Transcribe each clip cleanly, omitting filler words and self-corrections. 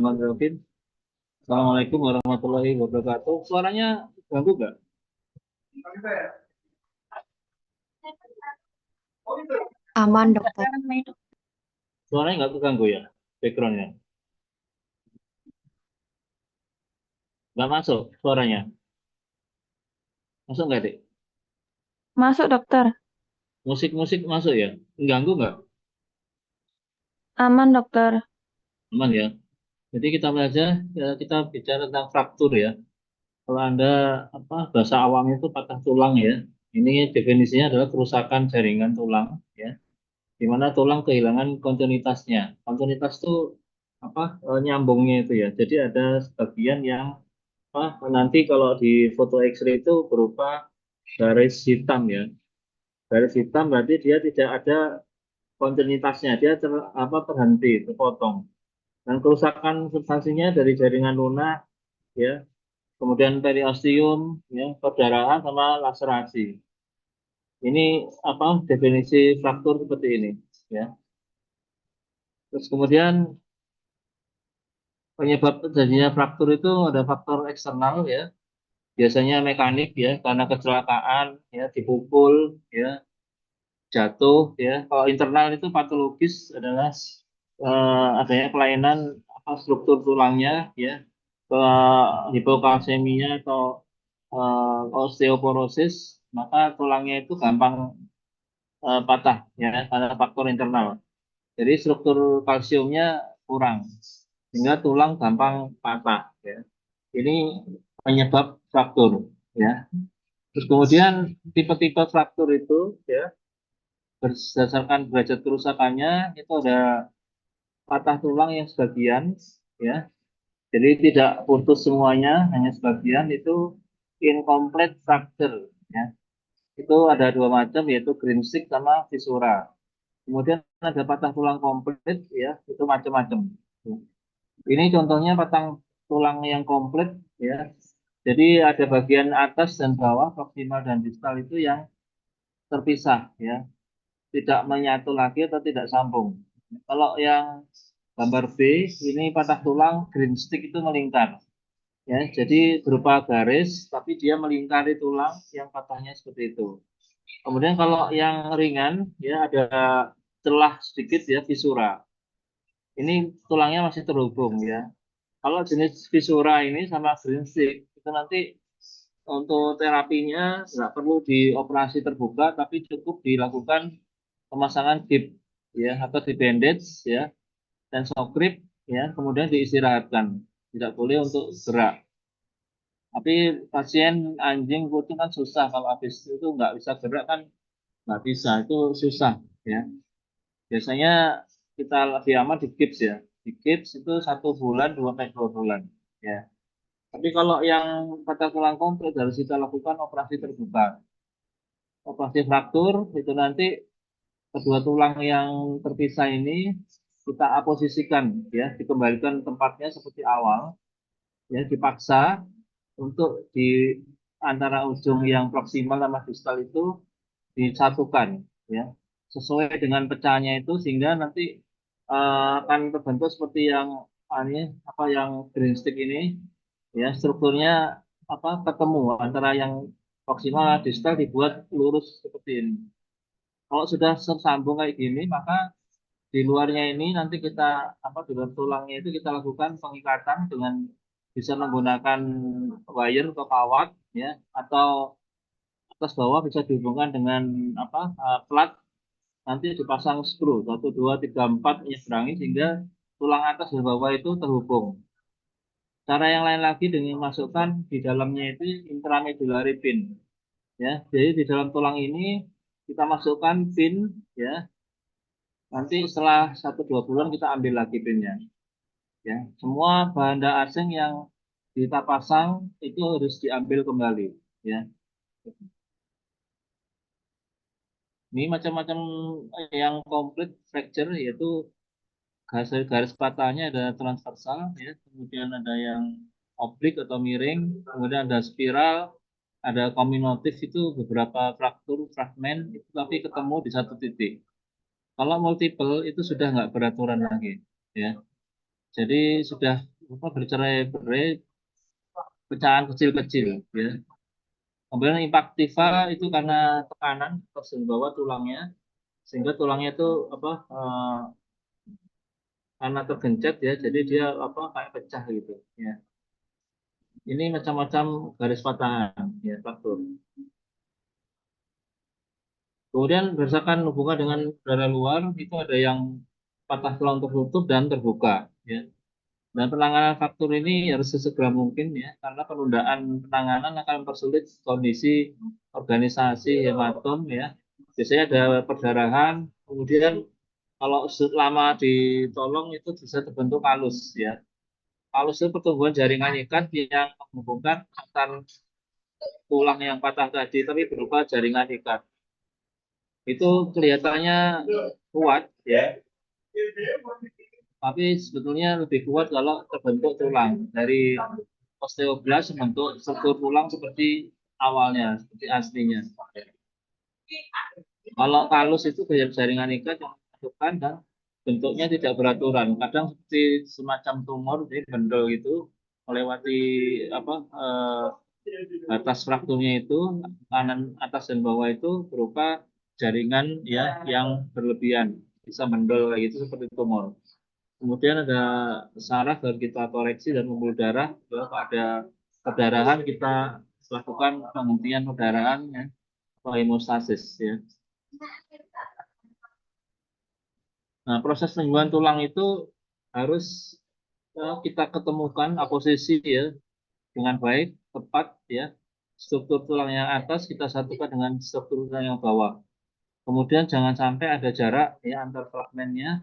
Bismillahirrahmanirrahim. Assalamualaikum warahmatullahi wabarakatuh. Suaranya ganggu nggak? Aman, dokter. Suaranya nggak keganggu ya? Backgroundnya nggak masuk suaranya. Masuk nggak, Dek? Masuk, dokter. Musik-musik masuk ya? Ganggu nggak? Aman, dokter. Aman ya. Jadi kita belajar, kita bicara tentang fraktur ya. Kalau Anda bahasa awamnya itu patah tulang ya. Ini definisinya adalah kerusakan jaringan tulang ya. Di mana tulang kehilangan kontinuitasnya. Kontinuitas itu nyambungnya itu ya. Jadi ada sebagian yang nanti kalau di foto X-ray itu berupa garis hitam ya. Garis hitam berarti dia tidak ada kontinuitasnya, dia terhenti, terpotong. Dan kerusakan substansinya dari jaringan lunak ya, kemudian periosteum ya, perdarahan sama laserasi. Ini definisi fraktur seperti ini ya. Terus kemudian penyebab terjadinya fraktur itu ada faktor eksternal ya, biasanya mekanik ya, karena kecelakaan ya, dipukul ya, jatuh ya. Kalau internal itu patologis adalah adanya kelainan struktur tulangnya ya, ke hipokalsemia atau osteoporosis, maka tulangnya itu gampang patah ya karena faktor internal. Jadi struktur kalsiumnya kurang sehingga tulang gampang patah ya. Ini penyebab fraktur ya. Terus kemudian tipe-tipe fraktur itu ya berdasarkan derajat kerusakannya itu ada patah tulang yang sebagian ya. Jadi tidak putus semuanya, hanya sebagian itu incomplete fracture ya. Itu ada dua macam yaitu green stick sama fissura. Kemudian ada patah tulang komplit ya, itu macam-macam. Ini contohnya patah tulang yang komplit ya. Jadi ada bagian atas dan bawah proksimal dan distal itu yang terpisah ya, tidak menyatu lagi atau tidak sambung. Kalau yang gambar B ini patah tulang green stick itu melingkar ya, jadi berupa garis tapi dia melingkari tulang yang patahnya seperti itu. Kemudian kalau yang ringan ya ada celah sedikit ya, fisura. Ini tulangnya masih terhubung ya. Kalau jenis visura ini sama green stick itu nanti untuk terapinya nggak perlu dioperasi terbuka, tapi cukup dilakukan pemasangan dip ya atau di bandage ya dan shock grip ya, kemudian diistirahatkan. Tidak boleh untuk gerak. Tapi pasien anjing kucing kan susah kalau habis itu nggak bisa gerak kan, nggak bisa, itu susah ya. Biasanya kita lebih aman di gips ya. Di gips itu 1 bulan, 2 sampai 2 bulan ya. Tapi kalau yang patah tulang komplit harus kita lakukan operasi terbuka. Operasi fraktur itu nanti kedua tulang yang terpisah ini kita posisikan ya, dikembalikan tempatnya seperti awal ya, dipaksa untuk di antara ujung yang proksimal sama distal itu disatukan ya, sesuai dengan pecahnya itu sehingga nanti akan terbentuk seperti yang yang green stick ini ya, strukturnya ketemu antara yang proksimal dan distal dibuat lurus seperti ini. Kalau sudah tersambung kayak gini, maka di luarnya ini nanti kita di luar tulangnya itu kita lakukan pengikatan dengan bisa menggunakan wire atau kawat ya, atau atas bawah bisa dihubungkan dengan plat, nanti dipasang skru 1, 2, 3, 4 menyeberangi sehingga tulang atas dan bawah itu terhubung. Cara yang lain lagi dengan masukkan di dalamnya itu intramedullary pin ya. Jadi di dalam tulang ini kita masukkan pin ya. Nanti setelah 1, 2 bulan kita ambil lagi pinnya ya. Semua benda asing yang kita pasang itu harus diambil kembali ya. Ini macam-macam yang komplit fracture yaitu garis patahnya ada transversal ya, kemudian ada yang oblik atau miring, kemudian ada spiral, ada kombinatif itu beberapa fraktur fragmen itu tapi ketemu di satu titik. Kalau multiple itu sudah nggak beraturan lagi ya. Jadi sudah bercerai-berai, pecahan kecil-kecil, ya. Kemudian impaktiva itu karena tekanan atas dan bawah tulangnya, sehingga tulangnya itu karena tergencet ya, jadi dia kayak pecah gitu, ya. Ini macam-macam garis patahan, ya, fraktur. Kemudian berdasarkan hubungan dengan darah luar itu ada yang patah tulang tertutup dan terbuka, ya. Dan penanganan fraktur ini harus sesegera mungkin ya, karena penundaan penanganan akan mempersulit kondisi organisasi hematom ya. Biasanya ada perdarahan, kemudian kalau lama ditolong itu bisa terbentuk kalus ya. Kalus itu pertumbuhan jaringan ikat yang menghubungkan antar tulang yang patah tadi, tapi berupa jaringan ikat. Itu kelihatannya kuat ya, tapi sebetulnya lebih kuat kalau terbentuk tulang dari osteoblast membentuk struktur tulang seperti awalnya, seperti aslinya. Kalau kalus itu jaringan ikat yang menentukan dan bentuknya tidak beraturan. Kadang seperti semacam tumor, jadi bendol itu melewati batas frakturnya itu kanan atas dan bawah itu berupa jaringan ya yang berlebihan, bisa mendol kayak gitu seperti tumor. Kemudian ada saraf dan kita koreksi dan pembuluh darah. Ya, kalau ada perdarahan kita lakukan penghentian perdarahan ya, atau hemostasis ya. Nah, proses penyembuhan tulang itu harus kita ketemukan posisi ya dengan baik, tepat ya. Struktur tulang yang atas kita satukan dengan struktur tulang yang bawah. Kemudian jangan sampai ada jarak ya antar fragmennya.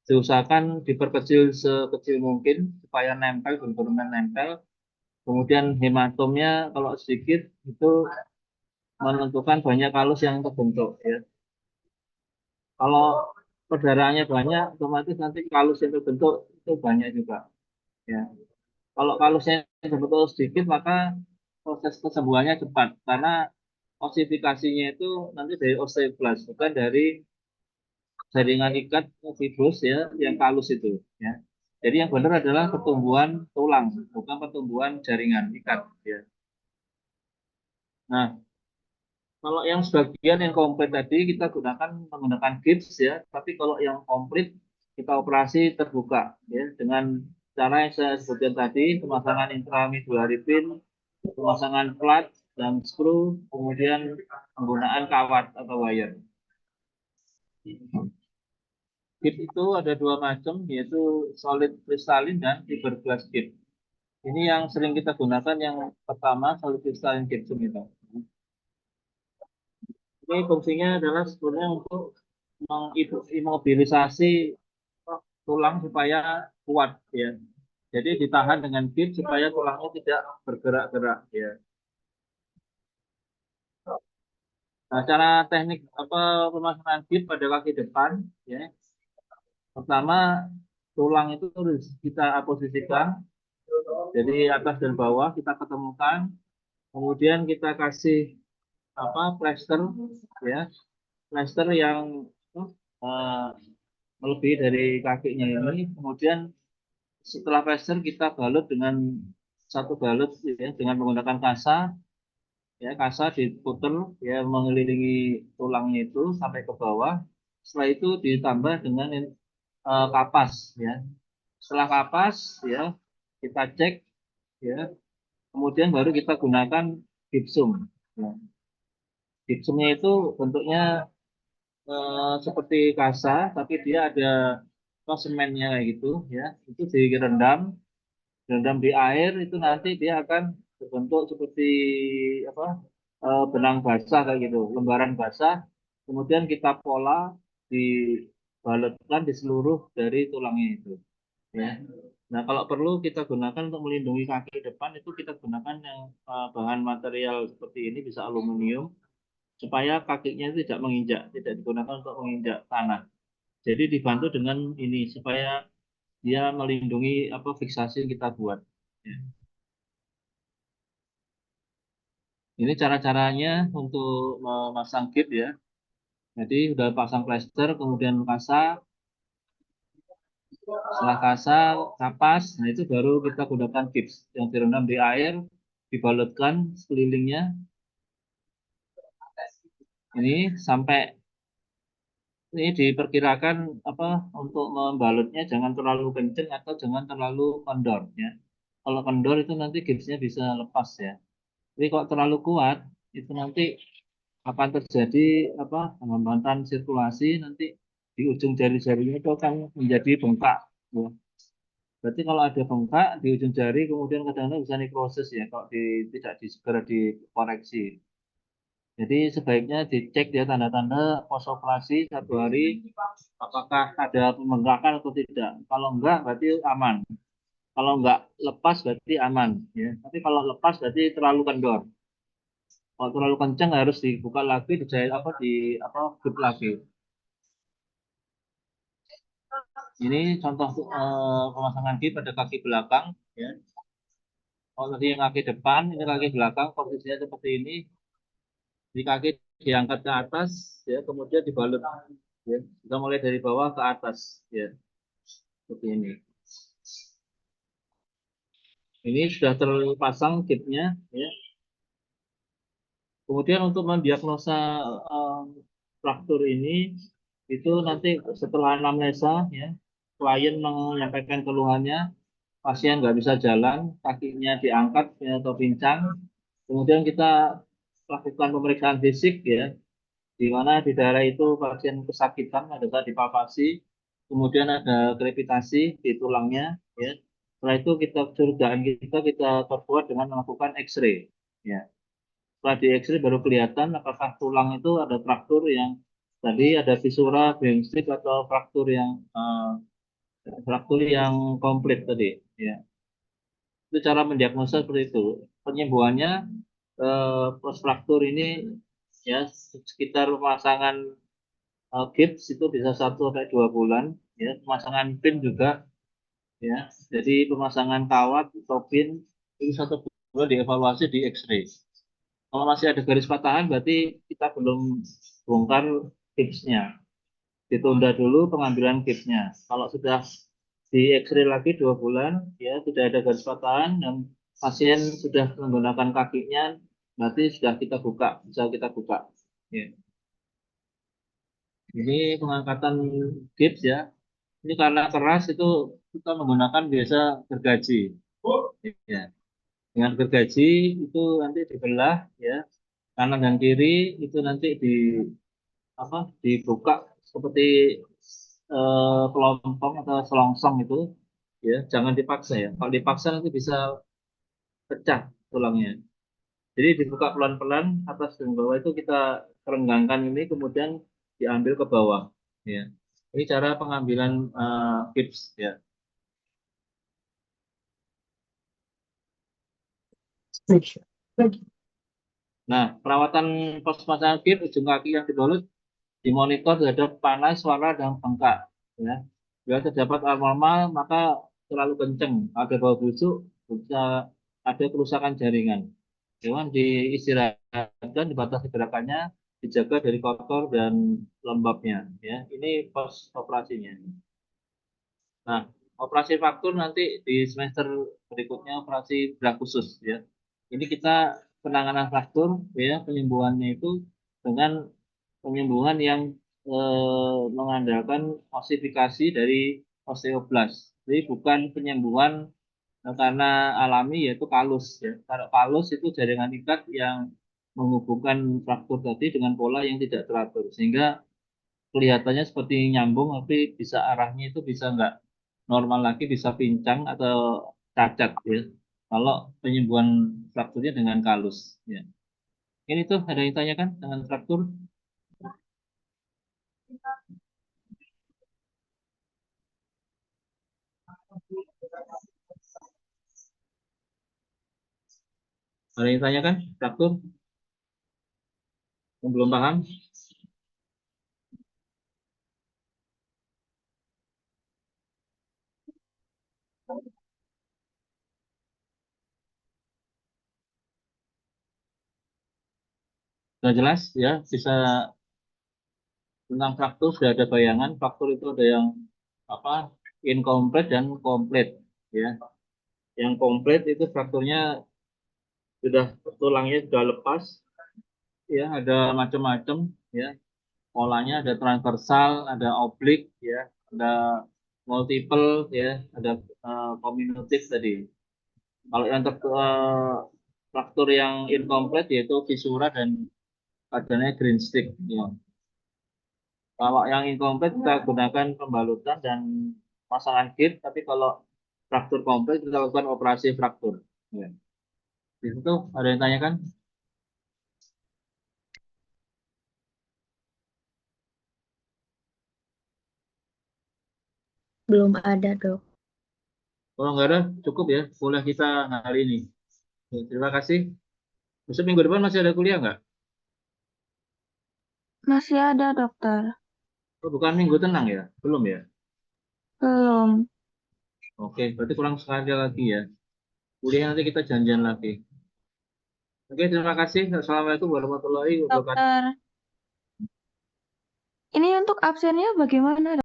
Diusahakan diperkecil sekecil mungkin supaya nempel, benar-benar nempel. Kemudian hematomnya kalau sedikit itu menentukan banyak kalus yang terbentuk ya. Kalau perdarahannya banyak, otomatis nanti kalus yang terbentuk itu banyak juga ya. Kalau kalusnya terbentuk sedikit, maka proses kesembuhannya cepat karena osifikasinya itu nanti dari osteoblast bukan dari jaringan ikat fibrus ya yang kalus itu ya. Jadi yang benar adalah pertumbuhan tulang, bukan pertumbuhan jaringan ikat ya. Nah, kalau yang sebagian yang komplit tadi kita menggunakan gips ya, tapi kalau yang komplit kita operasi terbuka ya dengan cara yang saya sebutkan tadi, pemasangan intramedullary pin, pemasangan plat dan skru, kemudian penggunaan kawat atau wire. Gips itu ada dua macam, yaitu solid kristalin dan fiberglass gips. Ini yang sering kita gunakan yang pertama, solid kristalin gypsum itu. Ini fungsinya adalah sebenarnya untuk mengimobilisasi tulang supaya kuat ya. Jadi ditahan dengan gips supaya tulangnya tidak bergerak-gerak ya. Nah, cara teknik pemasangan gips pada kaki depan ya. Pertama, tulang itu harus kita posisikan, jadi atas dan bawah kita ketemukan, kemudian kita kasih plester ya, plester yang eh, melebihi dari kakinya ini, kemudian setelah plester kita balut dengan satu balut ya, dengan menggunakan kasa ya, kasa diputer ya mengelilingi tulangnya itu sampai ke bawah. Setelah itu ditambah dengan kapas ya. Setelah kapas ya kita cek ya, kemudian baru kita gunakan gipsum. Ya. Gipsumnya itu bentuknya seperti kasa, tapi dia ada semennya kayak gitu ya. Itu direndam di air itu nanti dia akan berbentuk seperti apa benang basah kayak gitu, lembaran basah. Kemudian kita pola dibaletkan di seluruh dari tulangnya itu. Ya. Nah, kalau perlu kita gunakan untuk melindungi kaki depan itu kita gunakan yang bahan material seperti ini bisa aluminium supaya kakinya itu tidak menginjak, tidak digunakan untuk menginjak tanah. Jadi dibantu dengan ini supaya dia melindungi fiksasi yang kita buat. Ya. Ini cara-caranya untuk memasang kit ya. Jadi udah pasang plester, kemudian kasa, Setelah kasar, kapas, nah itu baru kita gunakan gips yang direndam di air, dibalutkan sekelilingnya. Ini sampai ini diperkirakan apa untuk membalutnya jangan terlalu kenceng atau jangan terlalu kendor ya. Kalau kendor itu nanti gipsnya bisa lepas ya. Jadi kalau terlalu kuat itu nanti akan terjadi apa hambatan sirkulasi nanti di ujung jari-jarinya itu akan menjadi bengkak. Ya. Berarti kalau ada bengkak di ujung jari kemudian kadang-kadang bisa nekrosis ya kalau tidak segera dikoreksi. Jadi sebaiknya dicek ya tanda-tanda posoperasi 1 hari apakah ada pembengkakan atau tidak. Kalau enggak berarti aman. Kalau enggak lepas berarti aman ya. Tapi kalau lepas berarti terlalu kendor. Kalau terlalu kencang harus dibuka lagi, dijahit apa di apa grip lagi. Ini contoh pemasangan grip pada kaki belakang ya. Kalau tadi yang kaki depan, ini kaki belakang posisinya seperti ini. Di kaki diangkat ke atas ya, kemudian dibalut ya. Kita mulai dari bawah ke atas ya, seperti ini. Ini sudah terpasang kitnya ya. Kemudian untuk mendiagnosa eh, fraktur ini itu nanti setelah anamnesa ya, klien menyampaikan keluhannya, pasien nggak bisa jalan, kakinya diangkat ya, atau pincang. Kemudian kita lakukan pemeriksaan fisik ya, di mana di daerah itu pasien kesakitan pada saat dipalpasi, kemudian ada krepitasi di tulangnya ya. Setelah itu kita curigaan kita perkuat dengan melakukan X-ray ya. Setelah di X-ray baru kelihatan apakah tulang itu ada fraktur yang tadi ada fisura, bearing strip atau fraktur yang komplit tadi ya. Itu cara mendiagnosa seperti itu. Penyembuhannya post fraktur ini ya sekitar pemasangan gips itu bisa 1 sampai 2 bulan ya. Pemasangan pin juga ya. Jadi pemasangan kawat atau pin itu 1 bulan dievaluasi di X-ray. Kalau masih ada garis patahan berarti kita belum bongkar gipsnya. Ditunda dulu pengambilan gipsnya. Kalau sudah di X-ray lagi 2 bulan, ya tidak ada garis patahan dan pasien sudah menggunakan kakinya, berarti sudah kita buka, bisa kita buka. Ya. Ini pengangkatan gips ya. Ini karena keras itu kita menggunakan biasa gergaji. Ya. Dengan gergaji itu nanti dibelah ya kanan dan kiri itu nanti apa dibuka seperti kelontong atau selongsong itu ya jangan dipaksa ya kalau dipaksa nanti bisa pecah tulangnya jadi dibuka pelan-pelan atas dan bawah itu kita kerenggangkan ini kemudian diambil ke bawah ya ini cara pengambilan gips ya. Nah perawatan pos pasang gips ujung kaki yang dibalut dimonitor terhadap panas, warna, dan bengkak. Ya. Bila terdapat abnormal, maka terlalu kenceng, ada bau busuk, bisa ada kerusakan jaringan. Hewan diistirahatkan, dibatasi gerakannya, dijaga dari kotor dan lembabnya. Ya, ini pos operasinya. Nah, operasi fraktur nanti di semester berikutnya operasi bedah khusus. Ya, ini kita penanganan fraktur, ya penyembuhannya itu dengan penyembuhan yang mengandalkan osifikasi dari osteoblast. Jadi bukan penyembuhan karena alami yaitu kalus ya. Kalau kalus itu jaringan ikat yang menghubungkan fraktur tadi dengan pola yang tidak teratur sehingga kelihatannya seperti nyambung tapi bisa arahnya itu bisa nggak normal lagi bisa pincang atau cacat ya. Kalau penyembuhan frakturnya dengan kalus ya. Ini tuh ada yang tanyakan dengan fraktur? Ada yang tanyakan fraktur? Yang belum paham? Sudah jelas ya, bisa tentang fraktur sudah ada bayangan. Fraktur itu ada yang apa? incomplete dan komplit, ya. Yang komplit itu frakturnya sudah tulangnya sudah lepas, ya, ada macam-macam, ya. Polanya ada transversal, ada oblik, ya, ada multiple, ya, ada comminutive tadi. Kalau yang fraktur yang incomplete yaitu viscera dan adanya green stick, ya. Kalau yang incomplete kita gunakan pembalutan dan pasangan kit, tapi kalau fraktur komplit kita lakukan operasi fraktur. Ya. Di situ ada yang tanyakan? Belum ada, Dok. Kalau nggak ada, cukup ya. Kuliah kita hari ini. Ya, terima kasih. Besok minggu depan masih ada kuliah nggak? Masih ada, dokter. Oh, bukan minggu tenang ya? Belum ya? Belum. Oke, berarti kurang sekali lagi ya. Kuliah nanti kita janjian lagi. Oke, terima kasih. Assalamualaikum warahmatullahi wabarakatuh. Dokter, ini untuk absennya bagaimana,